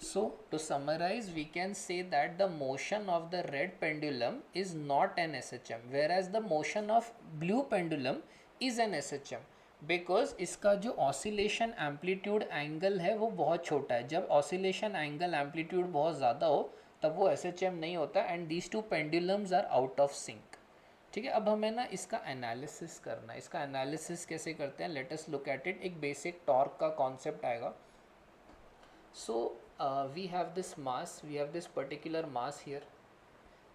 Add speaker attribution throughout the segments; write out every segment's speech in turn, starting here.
Speaker 1: So to summarize, we can say that the motion of the red pendulum is not an SHM, whereas the motion of blue pendulum is an SHM, because इसका जो oscillation amplitude angle है वो बहुत छोटा है. जब oscillation angle amplitude बहुत ज़्यादा हो तब वो SHM नहीं होता. And these two pendulums are out of sync. ठीक है, अब हमें ना इसका एनालिसिस करना है. इसका एनालिसिस कैसे करते हैं, let us look at it. एक बेसिक टॉर्क का कॉन्सेप्ट आएगा. So we have this mass, we have this particular mass here.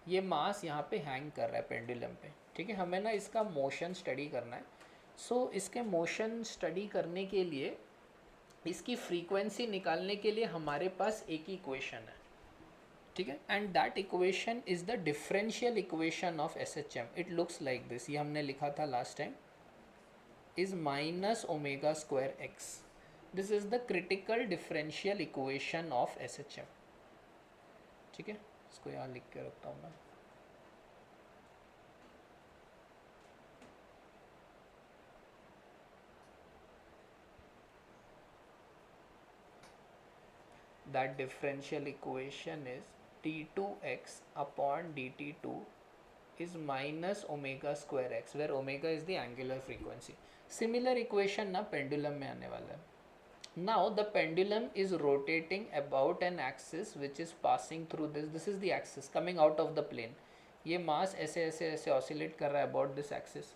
Speaker 1: ये मास यहाँ पे हैंग कर रहा है पेंडुलम पे. ठीक है, हमें ना इसका मोशन स्टडी करना है. सो इसके मोशन स्टडी करने के लिए, इसकी फ्रीक्वेंसी निकालने के लिए हमारे पास एक ही इक्वेशन है. ठीक है, and that equation is the differential equation of SHM. It looks like this. ये हमने लिखा था last time, is minus omega square x. This is the critical differential equation of SHM. ठीक है, इसको यहाँ लिख के रखता हूँ मैं. That differential equation is d2x upon dt2 is minus omega square x, where omega is the angular frequency. Similar equation ना pendulum में आने वाला है. Now the pendulum is rotating about an axis which is passing through this. This is the axis coming out of the plane. ये मास ऐसे ऐसे ऐसे oscillate कर रहा है अबाउट दिस एक्सिस.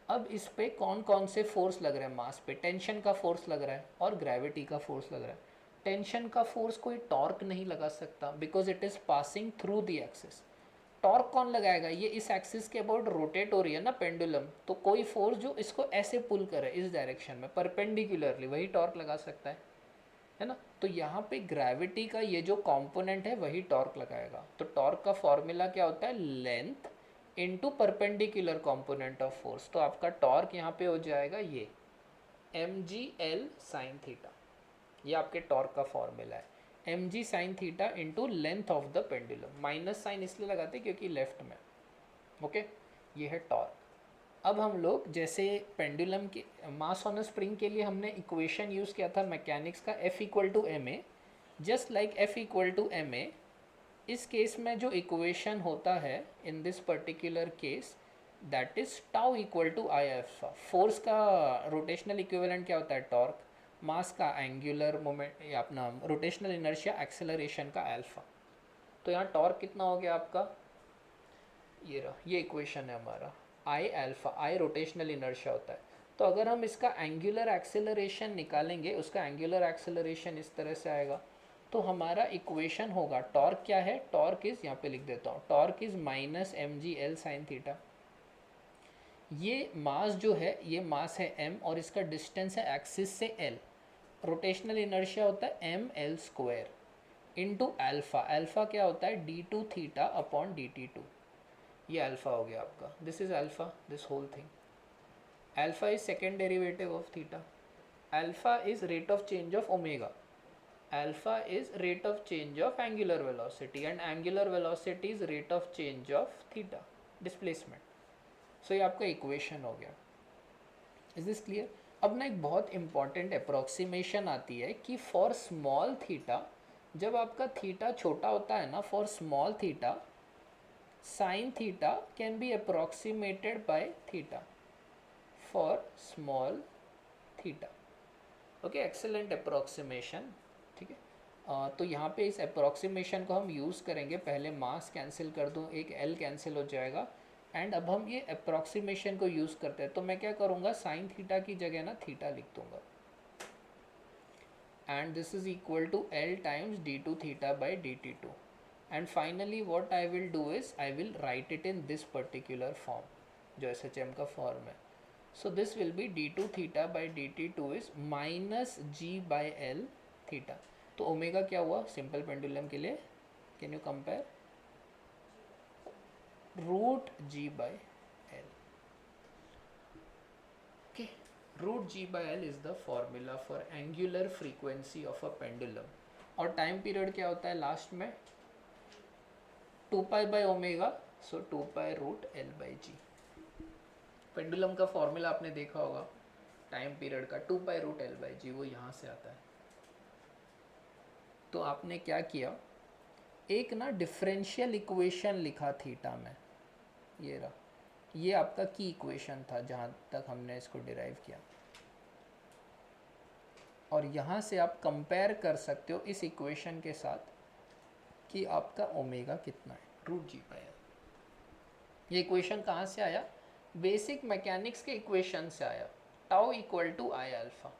Speaker 1: अब इस पे कौन कौन से फोर्स लग रहे हैं मास पे. टेंशन का फोर्स लग रहा है और ग्रेविटी का फोर्स लग रहा है. टेंशन का फोर्स कोई टॉर्क नहीं लगा सकता because it is passing through the axis. Torque कौन लगाएगा, ये इस एक्सिस के अबाउट रोटेट हो रही है ना पेंडुलम, तो कोई फोर्स जो इसको ऐसे पुल करे इस डायरेक्शन में परपेंडिकुलरली, वही टॉर्क लगा सकता है ना. तो यहाँ पे ग्रेविटी का ये जो कंपोनेंट है वही टॉर्क लगाएगा. तो टॉर्क का फॉर्मूला क्या होता है, length into perpendicular component of force. तो आपका टॉर्क यहाँ पे हो जाएगा ये mgl sin थीटा. ये आपके टॉर्क का फॉर्मूला है, mg sin theta into length of the pendulum. Minus sine इसलिए लगाते क्योंकि लेफ्ट में. ओके, ये है टॉर्क. अब हम लोग जैसे पेंडुलम के मास ऑन अ स्प्रिंग के लिए हमने इक्वेशन यूज़ किया था मैकेनिक्स का, F equal to m a. Just like F equal to m a, इस केस में जो इक्वेशन होता है in this particular case, that is tau equal to I alpha. Force का रोटेशनल इक्विवेलेंट क्या होता है, टॉर्क. मास का एंगुलर मोमेंट या अपना रोटेशनल इनर्शिया एक्सेलरेशन का अल्फा. तो यहाँ टॉर्क कितना हो गया आपका, ये रहा, ये इक्वेशन है हमारा. आई अल्फा, आई रोटेशनल इनर्शिया होता है. तो अगर हम इसका एंगुलर एक्सेलरेशन निकालेंगे, उसका एंगुलर एक्सेलरेशन इस तरह से आएगा. तो हमारा इक्वेशन होगा, टॉर्क क्या है, टॉर्क इज, यहाँ पे लिख देता हूँ, torque is minus mgl sin theta. ये मास जो है, ये मास है m और इसका डिस्टेंस है एक्सिस से l. रोटेशनल इनर्शिया होता है ml square into alpha. Alpha क्या होता है, d2 थीटा अपॉन dt2. ये अल्फा हो गया आपका. This is alpha, this whole thing. Alpha is second derivative of theta. Alpha is rate of change of omega. Alpha is rate of change of angular velocity and angular velocity is rate of change of theta, displacement. So ये आपका equation हो गया. Is this clear. अब ना एक बहुत important approximation आती है कि फॉर स्मॉल थीटा, जब आपका थीटा छोटा होता है ना, for small theta sine theta can be approximated by theta for small theta. Okay, excellent approximation. ठीक है, तो यहाँ पे इस अप्रोक्सीमेशन को हम यूज़ करेंगे. पहले मास कैंसिल कर दूँ, एक L कैंसिल हो जाएगा. एंड अब हम ये अप्रोक्सीमेशन को यूज़ करते हैं. तो मैं क्या करूँगा, साइन थीटा की जगह ना थीटा लिख दूँगा. And this is equal to L times d2 theta by dt2. And finally what I will do is I will write it in this particular form जो SHM का फॉर्म है. So this will be d2 theta by dt2 is minus g by L theta. तो omega क्या हुआ simple pendulum के लिए, can you compare, root g by L. Okay, root g by L is the formula for angular frequency of a pendulum. और time period क्या होता है last में, 2 pi by omega, so 2 pi root L by g. Pendulum का formula आपने देखा होगा time period का, 2 pi root L by g, वो यहाँ से आता है. तो आपने क्या किया, एक ना डिफरेंशियल इक्वेशन लिखा थीटा में, ये रहा, ये आपका की इक्वेशन था जहाँ तक हमने इसको डिराइव किया, और यहाँ से आप कंपेयर कर सकते हो इस इक्वेशन के साथ कि आपका ओमेगा कितना है, रूट जी पाया। ये इक्वेशन कहाँ से आया, बेसिक मैकेनिक्स के इक्वेशन से आया, tau equal to I alpha.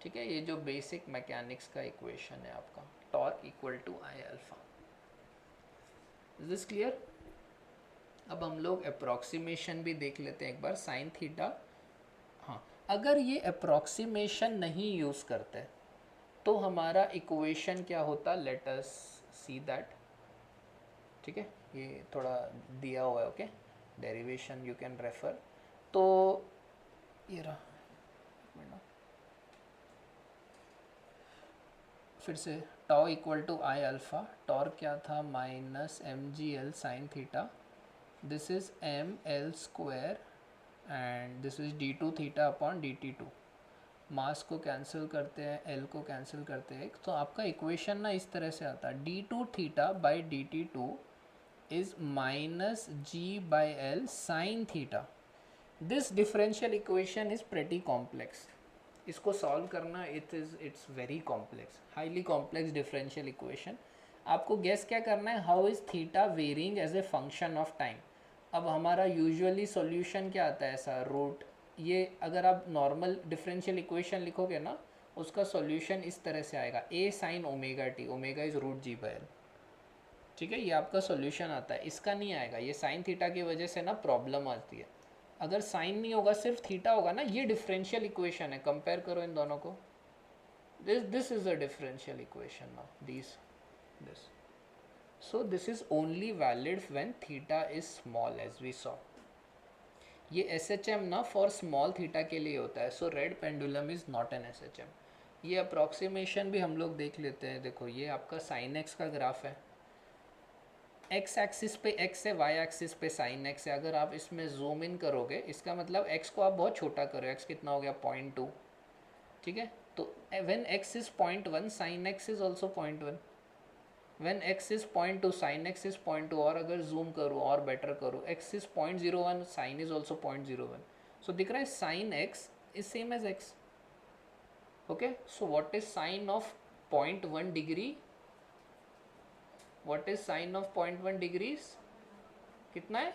Speaker 1: ठीक है, ये जो बेसिक मैकेनिक्स का इक्वेशन है आपका, torque equal to I alpha. Is this clear? अब हम लोग अप्रॉक्सीमेशन भी देख लेते हैं एक बार, साइन थीटा। हाँ, अगर ये अप्रॉक्सीमेशन नहीं यूज़ करते तो हमारा इक्वेशन क्या होता, लेट अस सी दैट। ठीक है, ये थोड़ा दिया हुआ है, okay, derivation you can refer. तो ये रहा, फिर से tau equal to I alpha, torque क्या था, minus M G L sine theta, this is M L square and this is D two theta upon D T two. Mass को cancel करते हैं, एल को कैंसिल करते हैं, तो आपका इक्वेशन ना इस तरह से आता है, D two theta by D T two is minus G by L sine theta. This differential equation is pretty complex, इसको सॉल्व करना it's very complex, highly complex differential equation. आपको गेस क्या करना है, how is theta varying as a function of time. अब हमारा usually solution क्या आता है, ऐसा रूट, ये अगर आप नॉर्मल डिफरेंशियल इक्वेशन लिखोगे ना, उसका सॉल्यूशन इस तरह से आएगा, A sine omega T, omega is root G by L. ठीक है, ये आपका सॉल्यूशन आता है, इसका नहीं आएगा, ये साइन थीटा की वजह से ना प्रॉब्लम आती है। अगर साइन नहीं होगा, सिर्फ थीटा होगा ना, ये डिफरेंशियल इक्वेशन है, कंपेयर करो इन दोनों को, this is a differential equation now, this so this is only valid when theta is small, as we saw. ये एस एच एम ना फॉर स्मॉल थीटा के लिए होता है, so real pendulum is not an S H M. ये approximation भी हम लोग देख लेते हैं, देखो ये आपका साइन एक्स का ग्राफ है, एक्स एक्सिस पे एक्स है, वाई एक्सिस पे साइन एक्स है। अगर आप इसमें जूम इन करोगे, इसका मतलब एक्स को आप बहुत छोटा करो, एक्स कितना हो गया 0.2। ठीक है, तो when X is 0.1 sine X is also 0.1, when X is 0.2 sine X is 0.2, और अगर जूम करो और बेटर करो, X is 0.01 sine is also 0.01। So दिख रहा है sine X is same as X. Okay, so what is sine of 0.1 degree, what is sine of 0.1 degrees, कितना है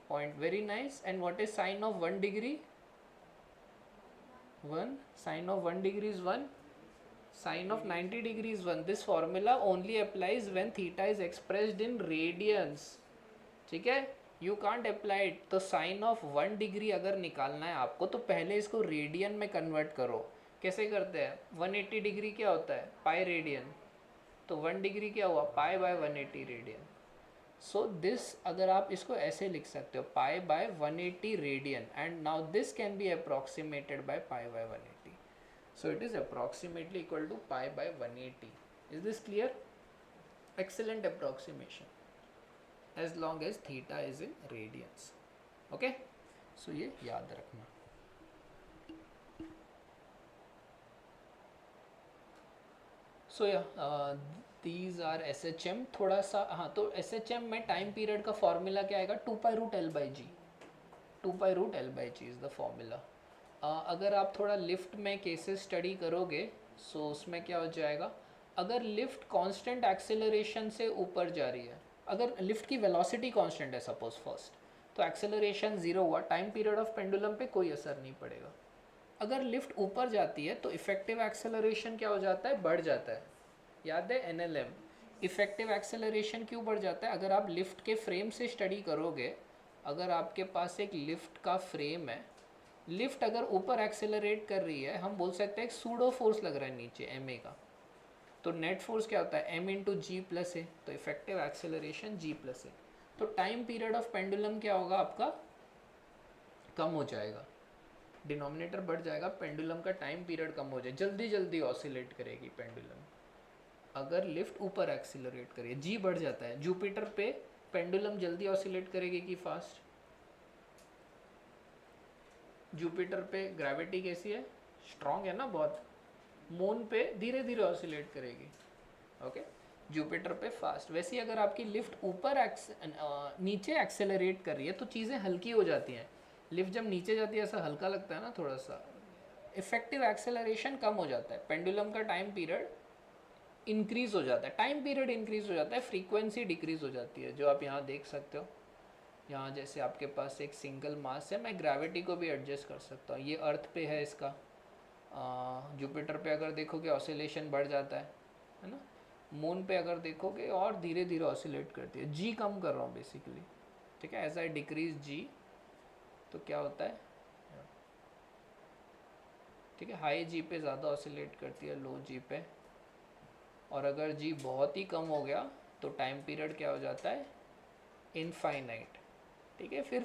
Speaker 1: point, very nice. And what is sine of 1 degree, 1, sine of 1 degree is 1, sine of 90 degree is 1। This formula only applies when theta is expressed in radians. ठीक है, you can't apply it. तो sine of 1 degree अगर निकालना है आपको, तो पहले इसको रेडियन में कन्वर्ट करो। कैसे करते हैं, 180 डिग्री क्या होता है, पाई रेडियन, तो 1 डिग्री क्या हुआ, pi by 180 radian. So this अगर आप इसको ऐसे लिख सकते हो, pi by 180 radian, and now this can be approximated by pi by 180। So it is approximately equal to pi by 180। Is this clear? Excellent approximation as long as theta is in radians. Okay, so ये याद रखना। So या these are S H M. थोड़ा सा, हाँ, तो S H M में time period का फॉर्मूला क्या आएगा, 2 pi root L by G, 2 pi root L by G is the formula. अगर आप थोड़ा लिफ्ट में केसेस स्टडी करोगे, सो उसमें क्या हो जाएगा, अगर लिफ्ट कांस्टेंट एक्सेलरेशन से ऊपर जा रही है, अगर लिफ्ट की वेलोसिटी कांस्टेंट है सपोज फर्स्ट, तो एक्सेलरेशन 0 हुआ, टाइम पीरियड ऑफ पेंडुलम पे कोई असर नहीं पड़ेगा। अगर लिफ्ट ऊपर जाती है तो इफेक्टिव एक्सेलरेशन क्या हो जाता है, बढ़ जाता है। याद है NLM, इफेक्टिव एक्सेलरेशन क्यों बढ़ जाता है, अगर आप लिफ्ट के फ्रेम से स्टडी करोगे, अगर आपके पास एक लिफ्ट का फ्रेम है, लिफ्ट अगर ऊपर एक्सेलरेट कर रही है, हम बोल सकते हैं एक सूडो फोर्स लग रहा है नीचे ma का, तो नेट फोर्स क्या होता है m इंटू जी प्लस ए, तो इफेक्टिव एक्सेलरेशन g प्लस ए। तो टाइम पीरियड ऑफ पेंडुलम क्या होगा आपका, कम हो जाएगा, डिनोमिनेटर बढ़ जाएगा, पेंडुलम का टाइम पीरियड कम हो जाए, जल्दी जल्दी ऑसिलेट करेगी पेंडुलम। अगर लिफ्ट ऊपर एक्सीलरेट करे, जी बढ़ जाता है, जुपिटर पे पेंडुलम जल्दी ऑसिलेट करेगी कि फास्ट, जुपिटर पे ग्रेविटी कैसी है, स्ट्रॉन्ग है ना बहुत, मून पे धीरे धीरे ऑसिलेट करेगी, ओके, जुपिटर पे फास्ट। वैसे ही अगर आपकी लिफ्ट ऊपर नीचे एक्सेलरेट कर रही है तो चीज़ें हल्की हो जाती हैं। लिफ्ट जब नीचे जाती है ऐसा हल्का लगता है ना, थोड़ा सा इफेक्टिव एक्सेलरेशन कम हो जाता है, पेंडुलम का टाइम पीरियड इंक्रीज हो जाता है, टाइम पीरियड इंक्रीज हो जाता है, फ्रीक्वेंसी डिक्रीज हो जाती है, जो आप यहाँ देख सकते हो। यहाँ जैसे आपके पास एक सिंगल मास है, मैं ग्रेविटी को भी एडजस्ट कर सकता हूँ, ये अर्थ पे है इसका, जुपिटर पे अगर देखोगे ऑसिलेशन बढ़ जाता है ना, मून पे अगर देखोगे और धीरे धीरे ऑसिलेट करती है, जी कम कर रहा हूँ बेसिकली, ठीक है, एज आई डिक्रीज जी तो क्या होता है, ठीक है, हाई जी पे ज़्यादा ऑसिलेट करती है, लो जी पे, और अगर जी बहुत ही कम हो गया तो टाइम पीरियड क्या हो जाता है, इनफाइनाइट, ठीक है, फिर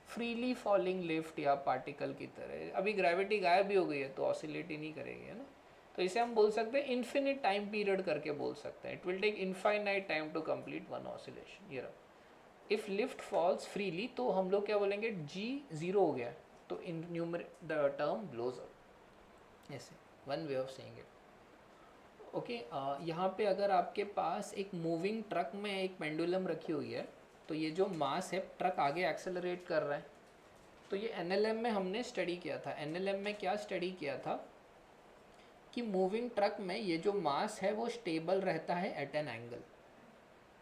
Speaker 1: फ्रीली फॉलिंग लिफ्ट या पार्टिकल की तरह। अभी ग्रेविटी गायब भी हो गई है तो ऑसिलेट ही नहीं करेगी, है ना, तो इसे हम बोल सकते हैं इन्फिनिट टाइम पीरियड करके बोल सकते हैं, it will take infinite time to complete one oscillation. ये रहा, इफ़ लिफ्ट फॉल्स फ्रीली तो हम लोग क्या बोलेंगे, जी ज़ीरो हो गया तो इन न्यूमर द टर्म ब्लोज अप, ऐसे one way of saying it, okay. यहाँ पे अगर आपके पास एक मूविंग ट्रक में एक पेंडुलम रखी हुई है तो ये जो मास है, ट्रक आगे एक्सेलरेट कर रहा है, तो ये एनएलएम में हमने स्टडी किया था। एनएलएम में क्या स्टडी किया था कि मूविंग ट्रक में ये जो मास है वो स्टेबल रहता है एट एन एंगल,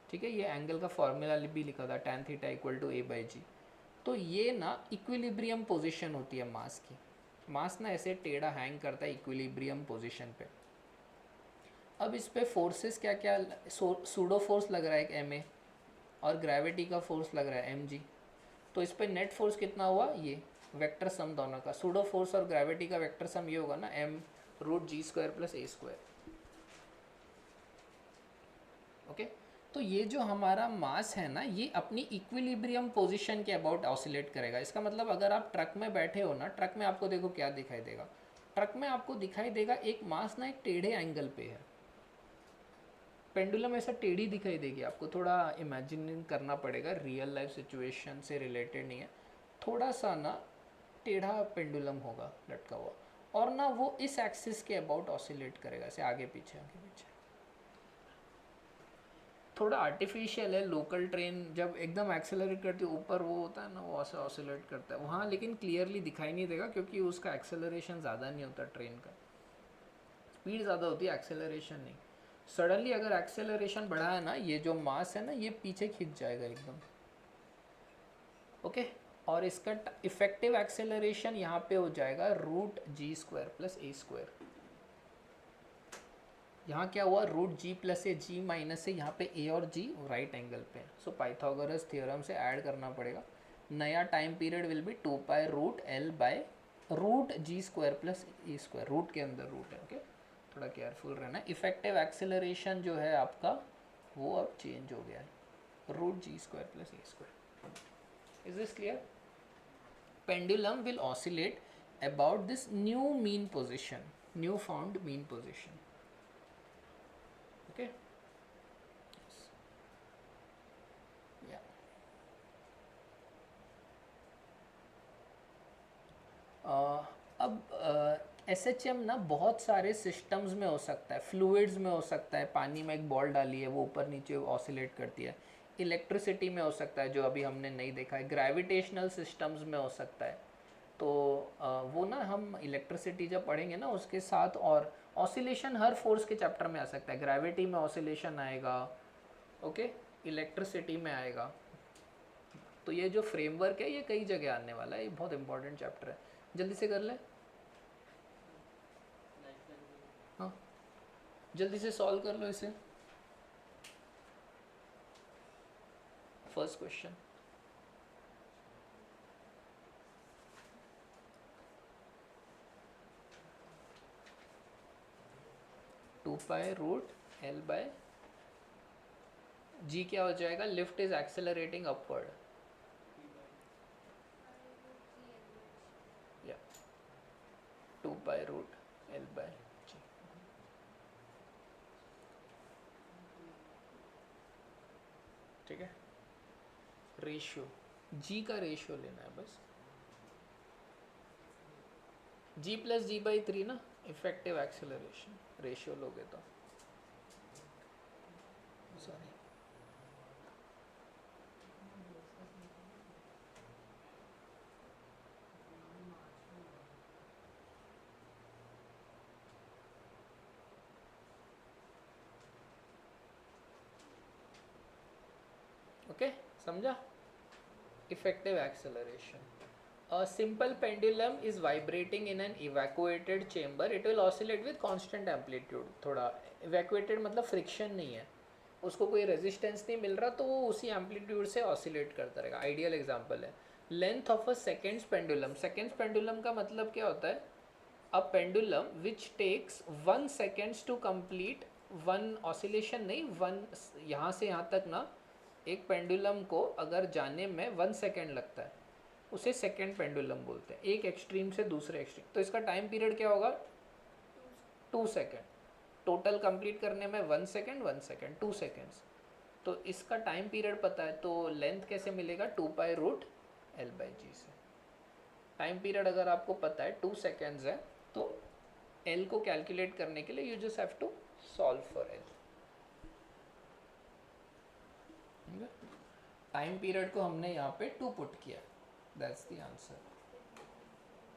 Speaker 1: ठीक है, ये एंगल का फॉर्मूला भी लिखा था, tan theta equal to a/g। तो ये ना इक्विलिब्रियम पोजीशन होती है मास की, मास ना ऐसे टेढ़ा हैंग करता है इक्विलिब्रियम पोजीशन पे। अब इस पे फोर्सेस क्या क्या, सूडो फोर्स लग रहा है एक ma, और ग्रेविटी का फोर्स लग रहा है mg, तो इस पे नेट फोर्स कितना हुआ, ये वेक्टर सम दोनों का, सूडो फोर्स और ग्रेविटी का वेक्टर सम ये होगा ना, m√g² + a², ओके। तो ये जो हमारा मास है ना, ये अपनी इक्विलिब्रियम पोजीशन के अबाउट ऑसिलेट करेगा। इसका मतलब अगर आप ट्रक में बैठे हो ना, ट्रक में आपको देखो क्या दिखाई देगा, ट्रक में आपको दिखाई देगा एक मास ना एक टेढ़े एंगल पे है, पेंडुलम ऐसा टेढ़ी दिखाई देगी आपको, थोड़ा इमेजिन करना पड़ेगा, रियल लाइफ सिचुएशन से रिलेटेड नहीं है, थोड़ा सा ना टेढ़ा पेंडुलम होगा लटका हुआ, और ना वो इस एक्सिस के अबाउट ऑसिलेट करेगा, ऐसे आगे पीछे आगे पीछे, थोड़ा आर्टिफिशियल है। लोकल ट्रेन जब एकदम एक्सेलरेट करती है ऊपर, वो होता है ना, वो ऐसे ऑसिलेट करता है वहाँ, लेकिन क्लियरली दिखाई नहीं देगा क्योंकि उसका एक्सेलरेशन ज़्यादा नहीं होता, ट्रेन का स्पीड ज़्यादा होती है, एक्सेलरेशन नहीं। सडनली अगर एक्सेलरेशन बढ़ा है ना, ये जो मास है ना ये पीछे खिंच जाएगा एकदम, ओके। और इसका इफेक्टिव एक्सेलरेशन यहाँ पे हो जाएगा √g² + a², यहाँ क्या हुआ, √g + a, g माइनस से, यहाँ पे a और g राइट एंगल पे, सो पाइथागोरस थ्योरम से ऐड करना पड़ेगा। नया time period will be 2π√L/√g² + a², root के अंदर रूट है, ओके, थोड़ा केयरफुल रहना। इफेक्टिव एक्सेलरेशन जो है आपका वो अब चेंज हो गया है, √g² + a²। Is this clear? Pendulum will oscillate about this new mean position, new found mean position, okay, yeah. अब SHM ना बहुत सारे सिस्टम्स में हो सकता है, फ्लूइड्स में हो सकता है, पानी में एक बॉल डाली है वो ऊपर नीचे ऑसिलेट करती है, इलेक्ट्रिसिटी में हो सकता है जो अभी हमने नहीं देखा है, ग्रेविटेशनल सिस्टम्स में हो सकता है, तो वो ना हम इलेक्ट्रिसिटी जब पढ़ेंगे ना उसके साथ, और ऑसिलेशन हर फोर्स के चैप्टर में आ सकता है, ग्रेविटी में ऑसिलेशन आएगा, ओके, इलेक्ट्रिसिटी में आएगा, तो ये जो फ्रेमवर्क है ये कई जगह आने वाला है, ये बहुत इंपॉर्टेंट चैप्टर है, जल्दी से कर ले, हाँ जल्दी से सॉल्व कर लो इसे। First question, two pi root L/, G क्या हो जाएगा, लिफ्ट इज एक्सेलरेटिंग अपवर्ड, या 2π√L/g, ठीक है। रेशियो, जी का रेशियो लेना है बस, g + g/3 ना, इफेक्टिव एक्सेलरेशन रेशियो लोगे तो सॉरी ओके समझा. Effective acceleration. A simple pendulum is vibrating in an evacuated chamber. It will oscillate with constant amplitude. थोड़ा evacuated मतलब friction नहीं है, उसको कोई resistance नहीं मिल रहा, तो वो उसी amplitude से oscillate करता रहेगा. Ideal example है length of a seconds pendulum. Seconds pendulum का मतलब क्या होता है? A pendulum which takes 1 seconds to complete one oscillation, नहीं 1 यहाँ से यहाँ तक ना, एक पेंडुलम को अगर जाने में 1 सेकेंड लगता है उसे सेकेंड पेंडुलम बोलते हैं, एक एक्सट्रीम से दूसरे एक्सट्रीम. तो इसका टाइम पीरियड क्या होगा? 2 सेकेंड. टोटल कंप्लीट करने में 1 सेकेंड 1 सेकेंड 2 सेकेंड्स. तो इसका टाइम पीरियड पता है तो लेंथ कैसे मिलेगा? 2π√L/g से. टाइम पीरियड अगर आपको पता है 2 सेकेंड्स है तो L को कैलकुलेट करने के लिए you just have to solve for L. Time period को हमने यहाँ पे 2 पुट किया, दैट्स द आंसर.